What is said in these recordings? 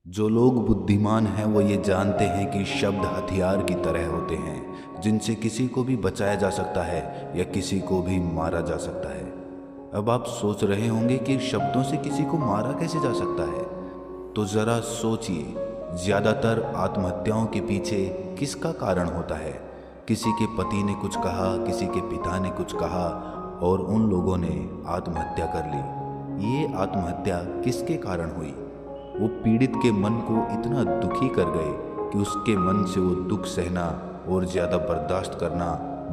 जो लोग बुद्धिमान हैं वो ये जानते हैं कि शब्द हथियार की तरह होते हैं जिनसे किसी को भी बचाया जा सकता है या किसी को भी मारा जा सकता है। अब आप सोच रहे होंगे कि शब्दों से किसी को मारा कैसे जा सकता है, तो ज़रा सोचिए, ज़्यादातर आत्महत्याओं के पीछे किसका कारण होता है? किसी के पति ने कुछ कहा, किसी के पिता ने कुछ कहा और उन लोगों ने आत्महत्या कर ली। ये आत्महत्या किसके कारण हुई? वो पीड़ित के मन को इतना दुखी कर गए कि उसके मन से वो दुख सहना और ज़्यादा बर्दाश्त करना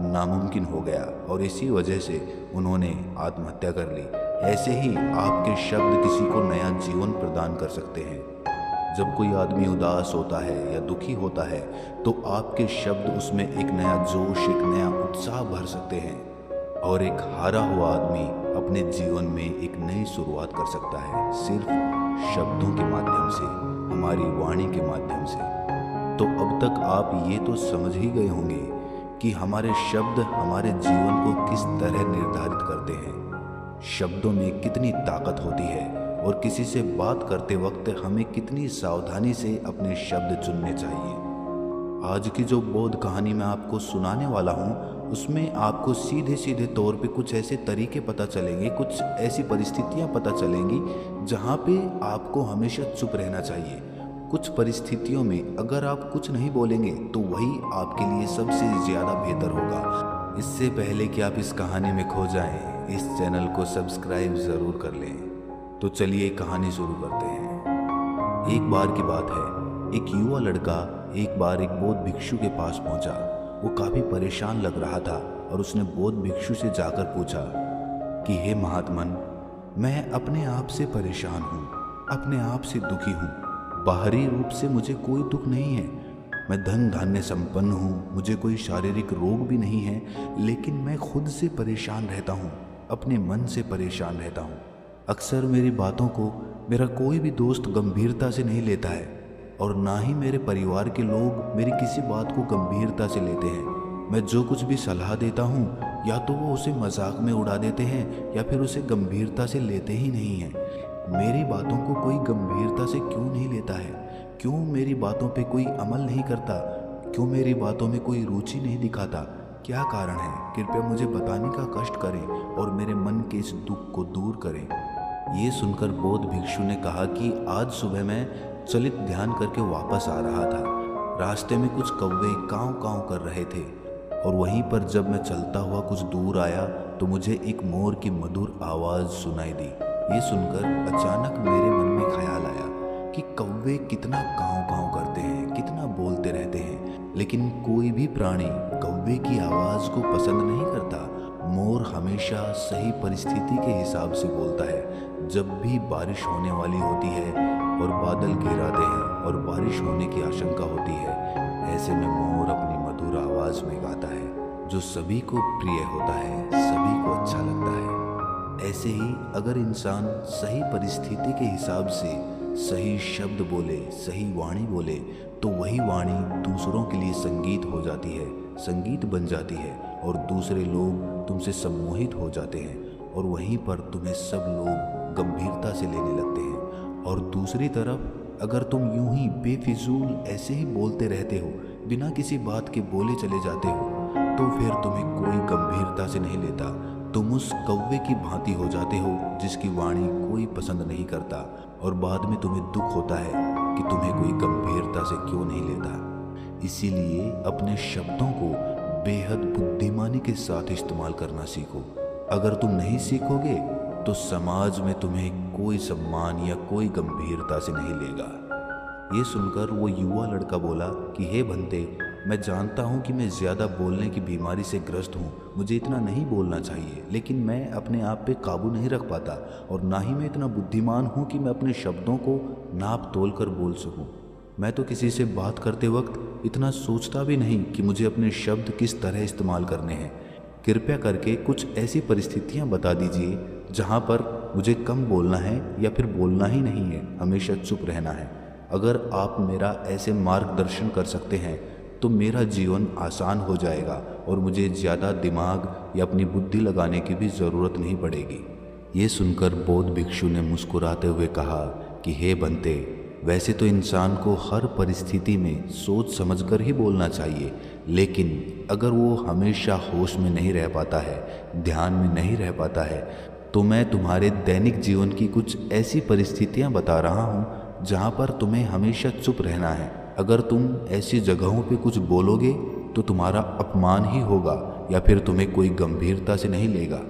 नामुमकिन हो गया और इसी वजह से उन्होंने आत्महत्या कर ली। ऐसे ही आपके शब्द किसी को नया जीवन प्रदान कर सकते हैं। जब कोई आदमी उदास होता है या दुखी होता है तो आपके शब्द उसमें एक नया जोश, एक नया उत्साह भर सकते हैं और एक हारा हुआ आदमी अपने जीवन में एक नई शुरुआत कर सकता है सिर्फ शब्दों के माध्यम से, हमारी वाणी के माध्यम से। तो अब तक आप ये तो समझ ही गए होंगे कि हमारे शब्द हमारे जीवन को किस तरह निर्धारित करते हैं। शब्दों में कितनी ताकत होती है और किसी से बात करते वक्त हमें कितनी सावधानी से अपने शब्द चुनने चाहिए। आज की जो बोध कहानी मैं आपको सुनाने वाला हूँ उसमें आपको सीधे सीधे तौर पे कुछ ऐसे तरीके पता चलेंगे, कुछ ऐसी परिस्थितियाँ पता चलेंगी जहाँ पे आपको हमेशा चुप रहना चाहिए। कुछ परिस्थितियों में अगर आप कुछ नहीं बोलेंगे तो वही आपके लिए सबसे ज़्यादा बेहतर होगा। इससे पहले कि आप इस कहानी में खो जाएं, इस चैनल को सब्सक्राइब ज़रूर कर लें। तो चलिए कहानी शुरू करते हैं। एक बार की बात है, एक युवा लड़का एक बार एक बौद्ध भिक्षु के पास पहुंचा। वो काफ़ी परेशान लग रहा था और उसने बौद्ध भिक्षु से जाकर पूछा कि हे महात्मन, मैं अपने आप से परेशान हूँ, अपने आप से दुखी हूँ। बाहरी रूप से मुझे कोई दुख नहीं है, मैं धन धान्य संपन्न हूँ, मुझे कोई शारीरिक रोग भी नहीं है, लेकिन मैं खुद से परेशान रहता हूँ, अपने मन से परेशान रहता हूँ। अक्सर मेरी बातों को मेरा कोई भी दोस्त गंभीरता से नहीं लेता है और ना ही मेरे परिवार के लोग मेरी किसी बात को गंभीरता से लेते हैं। मैं जो कुछ भी सलाह देता हूँ या तो वो उसे मजाक में उड़ा देते हैं या फिर उसे गंभीरता से लेते ही नहीं हैं। मेरी बातों को कोई गंभीरता से क्यों नहीं लेता है? क्यों मेरी बातों पे कोई अमल नहीं करता? क्यों मेरी बातों में कोई रुचि नहीं दिखाता? क्या कारण है? कृपया मुझे बताने का कष्ट करें और मेरे मन के इस दुख को दूर करें। ये सुनकर बौद्ध भिक्षु ने कहा कि आज सुबह मैं चलित ध्यान करके वापस आ रहा था। रास्ते में कुछ कौवे काँव काँव कर रहे थे और वहीं पर जब मैं चलता हुआ कुछ दूर आया तो मुझे एक मोर की मधुर आवाज़ सुनाई दी। ये सुनकर अचानक मेरे मन में ख्याल आया कि कौवे कितना काँव काँव करते हैं, कितना बोलते रहते हैं, लेकिन कोई भी प्राणी कौवे की आवाज़ को पसंद नहीं करता। मोर हमेशा सही परिस्थिति के हिसाब से बोलता है। जब भी बारिश होने वाली होती है और बादल घिर आते हैं और बारिश होने की आशंका होती है, ऐसे में मोर अपनी मधुर आवाज़ में गाता है जो सभी को प्रिय होता है, सभी को अच्छा लगता है। ऐसे ही अगर इंसान सही परिस्थिति के हिसाब से सही शब्द बोले, सही वाणी बोले, तो वही वाणी दूसरों के लिए संगीत हो जाती है, संगीत बन जाती है और दूसरे लोग तुमसे सम्मोहित हो जाते हैं और वहीं पर तुम्हें सब लोग गंभीरता से लेने लगते हैं। और दूसरी तरफ अगर तुम यूं ही बेफिजूल ऐसे ही बोलते रहते हो, बिना किसी बात के बोले चले जाते हो, तो फिर तुम्हें कोई गंभीरता से नहीं लेता। तुम उस कौवे की भांति हो जाते हो जिसकी वाणी कोई पसंद नहीं करता और बाद में तुम्हें दुख होता है कि तुम्हें कोई गंभीरता से क्यों नहीं लेता। इसीलिए अपने शब्दों को बेहद बुद्धिमानी के साथ इस्तेमाल करना सीखो। अगर तुम नहीं सीखोगे तो समाज में तुम्हें कोई सम्मान या कोई गंभीरता से नहीं लेगा। ये सुनकर वो युवा लड़का बोला कि हे बंते, मैं जानता हूँ कि मैं ज़्यादा बोलने की बीमारी से ग्रस्त हूँ, मुझे इतना नहीं बोलना चाहिए, लेकिन मैं अपने आप पे काबू नहीं रख पाता और ना ही मैं इतना बुद्धिमान हूँ कि मैं अपने शब्दों को नाप तोल कर बोल सकूँ। मैं तो किसी से बात करते वक्त इतना सोचता भी नहीं कि मुझे अपने शब्द किस तरह इस्तेमाल करने हैं। कृपया करके कुछ ऐसी परिस्थितियाँ बता दीजिए जहाँ पर मुझे कम बोलना है या फिर बोलना ही नहीं है, हमेशा चुप रहना है। अगर आप मेरा ऐसे मार्गदर्शन कर सकते हैं तो मेरा जीवन आसान हो जाएगा और मुझे ज़्यादा दिमाग या अपनी बुद्धि लगाने की भी ज़रूरत नहीं पड़ेगी। ये सुनकर बौद्ध भिक्षु ने मुस्कुराते हुए कहा कि हे बंते, वैसे तो इंसान को हर परिस्थिति में सोच समझकर ही बोलना चाहिए, लेकिन अगर वो हमेशा होश में नहीं रह पाता है, ध्यान में नहीं रह पाता है, तो मैं तुम्हारे दैनिक जीवन की कुछ ऐसी परिस्थितियां बता रहा हूं जहां पर तुम्हें हमेशा चुप रहना है। अगर तुम ऐसी जगहों पे कुछ बोलोगे तो तुम्हारा अपमान ही होगा या फिर तुम्हें कोई गंभीरता से नहीं लेगा।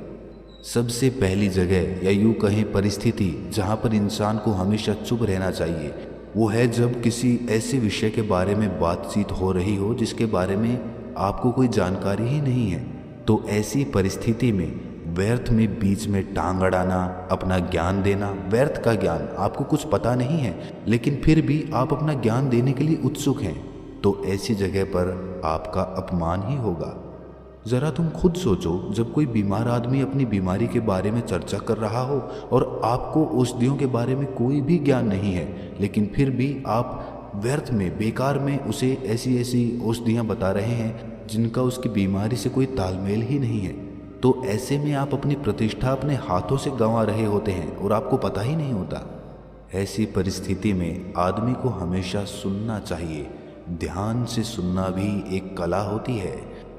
सबसे पहली जगह या यूँ कहें परिस्थिति जहाँ पर इंसान को हमेशा चुप रहना चाहिए, वो है जब किसी ऐसे विषय के बारे में बातचीत हो रही हो जिसके बारे में आपको कोई जानकारी ही नहीं है। तो ऐसी परिस्थिति में व्यर्थ में बीच में टांग अड़ाना, अपना ज्ञान देना, व्यर्थ का ज्ञान, आपको कुछ पता नहीं है लेकिन फिर भी आप अपना ज्ञान देने के लिए उत्सुक हैं, तो ऐसी जगह पर आपका अपमान ही होगा। ज़रा तुम खुद सोचो, जब कोई बीमार आदमी अपनी बीमारी के बारे में चर्चा कर रहा हो और आपको औषधियों के बारे में कोई भी ज्ञान नहीं है, लेकिन फिर भी आप व्यर्थ में, बेकार में उसे ऐसी ऐसी औषधियाँ बता रहे हैं जिनका उसकी बीमारी से कोई तालमेल ही नहीं है, तो ऐसे में आप अपनी प्रतिष्ठा अपने हाथों से गंवा रहे होते हैं और आपको पता ही नहीं होता। ऐसी परिस्थिति में आदमी को हमेशा सुनना चाहिए। ध्यान से सुनना भी एक कला होती है।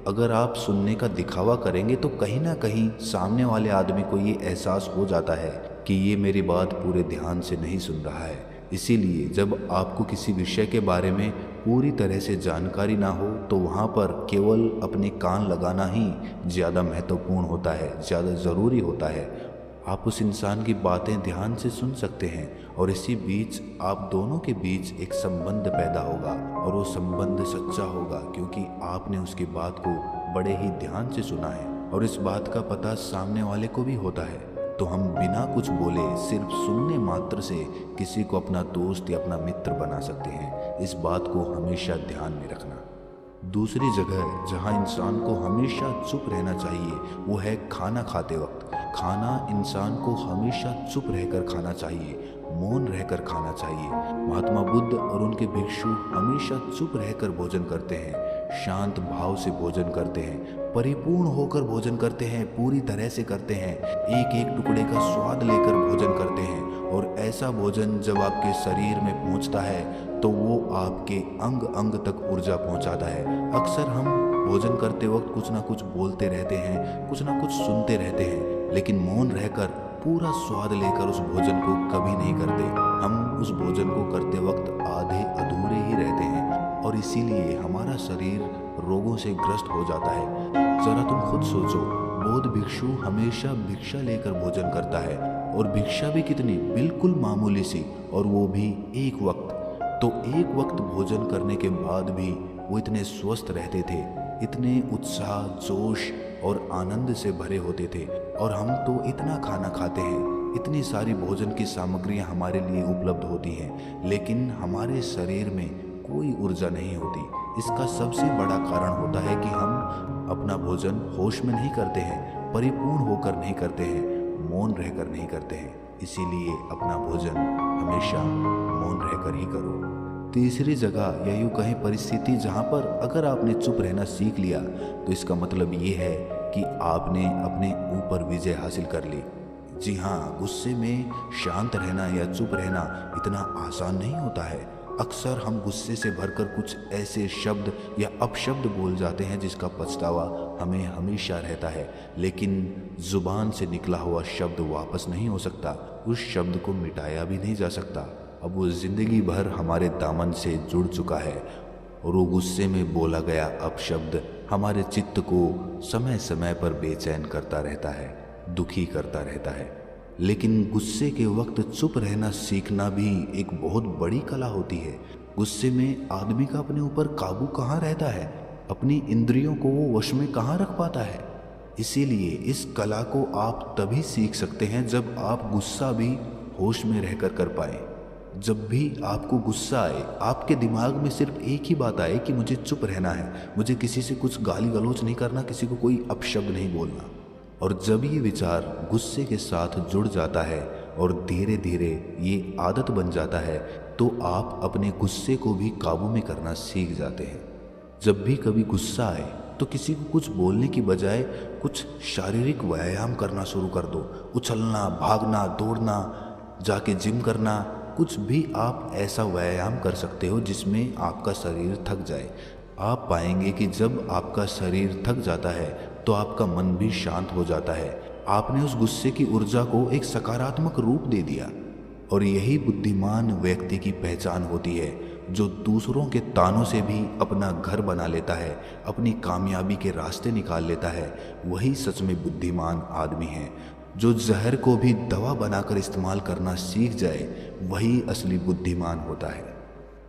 अगर आप सुनने का दिखावा करेंगे तो कहीं ना कहीं सामने वाले आदमी को ये एहसास हो जाता है कि ये मेरी बात पूरे ध्यान से नहीं सुन रहा है। इसीलिए जब आपको किसी विषय के बारे में पूरी तरह से जानकारी ना हो तो वहाँ पर केवल अपने कान लगाना ही ज़्यादा महत्वपूर्ण होता है, ज़्यादा ज़रूरी होता है। आप उस इंसान की बातें ध्यान से सुन सकते हैं और इसी बीच आप दोनों के बीच एक संबंध पैदा होगा और वो संबंध सच्चा होगा क्योंकि आपने उसकी बात को बड़े ही ध्यान से सुना है और इस बात का पता सामने वाले को भी होता है। तो हम बिना कुछ बोले सिर्फ सुनने मात्र से किसी को अपना दोस्त या अपना मित्र बना सकते हैं। इस बात को हमेशा ध्यान में रखना। दूसरी जगह जहाँ इंसान को हमेशा चुप रहना चाहिए वो है खाना खाते वक्त। खाना इंसान को हमेशा चुप रहकर खाना चाहिए, मौन रहकर खाना चाहिए। महात्मा बुद्ध और उनके भिक्षु हमेशा चुप रहकर भोजन करते हैं, शांत भाव से भोजन करते हैं, परिपूर्ण होकर भोजन करते हैं, पूरी तरह से करते हैं, एक एक टुकड़े का स्वाद लेकर भोजन करते हैं। और ऐसा भोजन जब आपके शरीर में पहुंचता है तो वो आपके अंग अंग तक ऊर्जा पहुंचाता है। अक्सर हम भोजन करते वक्त कुछ ना कुछ बोलते रहते हैं, कुछ ना कुछ सुनते रहते हैं, लेकिन मौन रहकर पूरा स्वाद लेकर उस भोजन को कभी नहीं करते। हम उस भोजन को करते वक्त आधे अधूरे ही रहते हैं और इसीलिए हमारा शरीर रोगों से ग्रस्त हो जाता है। जरा तुम खुद सोचो, बौद्ध भिक्षु हमेशा भिक्षा लेकर भोजन करता है और भिक्षा भी कितनी, बिल्कुल मामूली सी, और वो भी एक वक्त। तो एक वक्त भोजन करने के बाद भी वो इतने स्वस्थ रहते थे, इतने उत्साह, जोश और आनंद से भरे होते थे। और हम तो इतना खाना खाते हैं, इतनी सारी भोजन की सामग्रियां हमारे लिए उपलब्ध होती हैं, लेकिन हमारे शरीर में कोई ऊर्जा नहीं होती। इसका सबसे बड़ा कारण होता है कि हम अपना भोजन होश में नहीं करते हैं, परिपूर्ण होकर नहीं करते हैं, मौन रहकर नहीं करते हैं। इसीलिए अपना भोजन हमेशा मौन रहकर ही करो। तीसरी जगह या यूँ कहें परिस्थिति जहाँ पर अगर आपने चुप रहना सीख लिया तो इसका मतलब ये है कि आपने अपने ऊपर विजय हासिल कर ली। जी हाँ, गुस्से में शांत रहना या चुप रहना इतना आसान नहीं होता है। अक्सर हम गुस्से से भरकर कुछ ऐसे शब्द या अपशब्द बोल जाते हैं जिसका पछतावा हमें हमेशा रहता है, लेकिन जुबान से निकला हुआ शब्द वापस नहीं हो सकता, उस शब्द को मिटाया भी नहीं जा सकता। अब वो जिंदगी भर हमारे दामन से जुड़ चुका है और वो गुस्से में बोला गया अपशब्द हमारे चित्त को समय समय पर बेचैन करता रहता है, दुखी करता रहता है। लेकिन गुस्से के वक्त चुप रहना सीखना भी एक बहुत बड़ी कला होती है। गुस्से में आदमी का अपने ऊपर काबू कहाँ रहता है, अपनी इंद्रियों को वो वश में कहाँ रख पाता है। इसीलिए इस कला को आप तभी सीख सकते हैं जब आप गुस्सा भी होश में रहकर कर पाए। जब भी आपको गुस्सा आए, आपके दिमाग में सिर्फ एक ही बात आए कि मुझे चुप रहना है, मुझे किसी से कुछ गाली गलौज नहीं करना, किसी को कोई अपशब्द नहीं बोलना। और जब ये विचार गुस्से के साथ जुड़ जाता है और धीरे धीरे ये आदत बन जाता है तो आप अपने गुस्से को भी काबू में करना सीख जाते हैं। जब भी कभी गुस्सा आए तो किसी को कुछ बोलने की बजाय कुछ शारीरिक व्यायाम करना शुरू कर दो। उछलना, भागना, दौड़ना, जाके जिम करना, कुछ भी आप ऐसा व्यायाम कर सकते हो जिसमें आपका शरीर थक जाए। आप पाएंगे कि जब आपका शरीर थक जाता है तो आपका मन भी शांत हो जाता है। आपने उस गुस्से की ऊर्जा को एक सकारात्मक रूप दे दिया। और यही बुद्धिमान व्यक्ति की पहचान होती है, जो दूसरों के तानों से भी अपना घर बना लेता है, अपनी कामयाबी के रास्ते निकाल लेता है। वही सच में बुद्धिमान आदमी है। जो जहर को भी दवा बनाकर इस्तेमाल करना सीख जाए, वही असली बुद्धिमान होता है।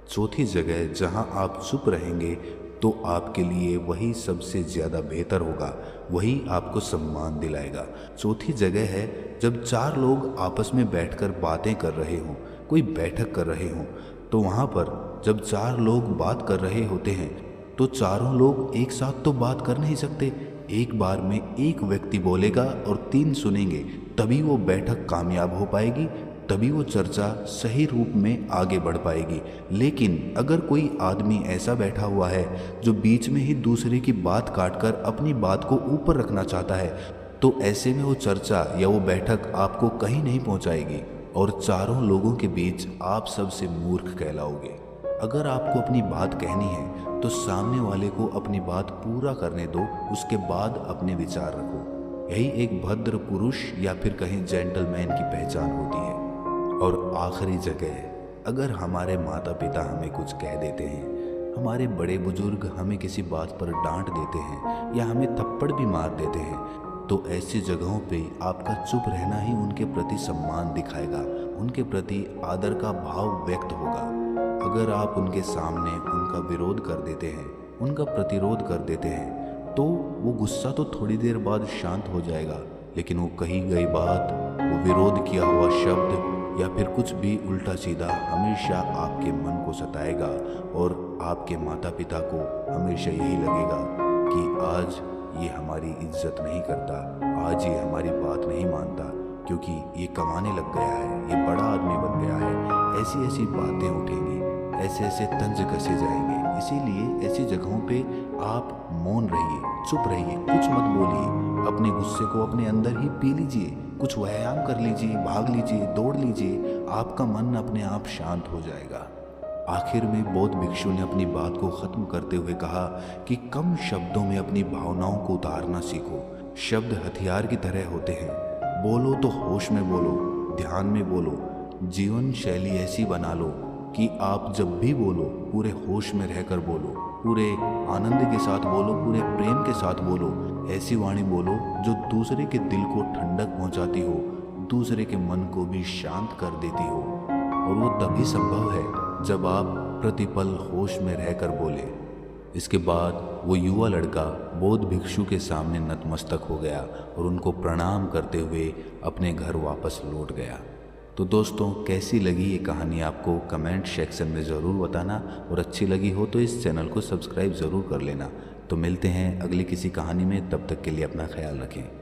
चौथी जगह जहां आप चुप रहेंगे तो आपके लिए वही सबसे ज़्यादा बेहतर होगा, वही आपको सम्मान दिलाएगा। चौथी जगह है जब चार लोग आपस में बैठकर बातें कर रहे हों, कोई बैठक कर रहे हों, तो वहाँ पर जब चार लोग बात कर रहे होते हैं तो चारों लोग एक साथ तो बात कर नहीं सकते। एक बार में एक व्यक्ति बोलेगा और तीन सुनेंगे, तभी वो बैठक कामयाब हो पाएगी, तभी वो चर्चा सही रूप में आगे बढ़ पाएगी। लेकिन अगर कोई आदमी ऐसा बैठा हुआ है जो बीच में ही दूसरे की बात काटकर अपनी बात को ऊपर रखना चाहता है, तो ऐसे में वो चर्चा या वो बैठक आपको कहीं नहीं पहुंचाएगी और चारों लोगों के बीच आप सबसे मूर्ख कहलाओगे। अगर आपको अपनी बात कहनी है तो सामने वाले को अपनी बात पूरा करने दो, उसके बाद अपने विचार रखो। यही एक भद्र पुरुष या फिर कहीं जेंटलमैन की पहचान होती है। और आखिरी जगह, अगर हमारे माता पिता हमें कुछ कह देते हैं, हमारे बड़े बुजुर्ग हमें किसी बात पर डांट देते हैं या हमें थप्पड़ भी मार देते हैं, तो ऐसी जगहों पे आपका चुप रहना ही उनके प्रति सम्मान दिखाएगा, उनके प्रति आदर का भाव व्यक्त होगा। अगर आप उनके सामने उनका विरोध कर देते हैं, उनका प्रतिरोध कर देते हैं, तो वो गुस्सा तो थोड़ी देर बाद शांत हो जाएगा, लेकिन वो कही गई बात, वो विरोध किया हुआ शब्द या फिर कुछ भी उल्टा सीधा हमेशा आपके मन को सताएगा और आपके माता पिता को हमेशा यही लगेगा कि आज ये हमारी इज्जत नहीं करता, आज ये हमारी बात नहीं मानता, क्योंकि ये कमाने लग गया है, ये बड़ा आदमी बन गया है। ऐसी ऐसी बातें उठेंगी, ऐसे ऐसे तंज कसे जाएंगे। इसीलिए ऐसी जगहों पे आप मौन रहिए, चुप रहिए, कुछ मत बोलिए। अपने गुस्से को अपने अंदर ही पी लीजिए, कुछ व्यायाम कर लीजिए, भाग लीजिए, दौड़ लीजिए, आपका मन अपने आप शांत हो जाएगा। आखिर में बौद्ध भिक्षु ने अपनी बात को ख़त्म करते हुए कहा कि कम शब्दों में अपनी भावनाओं को उतारना सीखो। शब्द हथियार की तरह होते हैं। बोलो तो होश में बोलो, ध्यान में बोलो। जीवन शैली ऐसी बना लो कि आप जब भी बोलो पूरे होश में रहकर बोलो, पूरे आनंद के साथ बोलो, पूरे प्रेम के साथ बोलो। ऐसी वाणी बोलो जो दूसरे के दिल को ठंडक पहुंचाती हो, दूसरे के मन को भी शांत कर देती हो। और वो तभी संभव है जब आप प्रतिपल होश में रहकर बोले। इसके बाद वो युवा लड़का बौद्ध भिक्षु के सामने नतमस्तक हो गया और उनको प्रणाम करते हुए अपने घर वापस लौट गया। तो दोस्तों, कैसी लगी ये कहानी आपको कमेंट सेक्शन में ज़रूर बताना, और अच्छी लगी हो तो इस चैनल को सब्सक्राइब ज़रूर कर लेना। तो मिलते हैं अगली किसी कहानी में, तब तक के लिए अपना ख्याल रखें।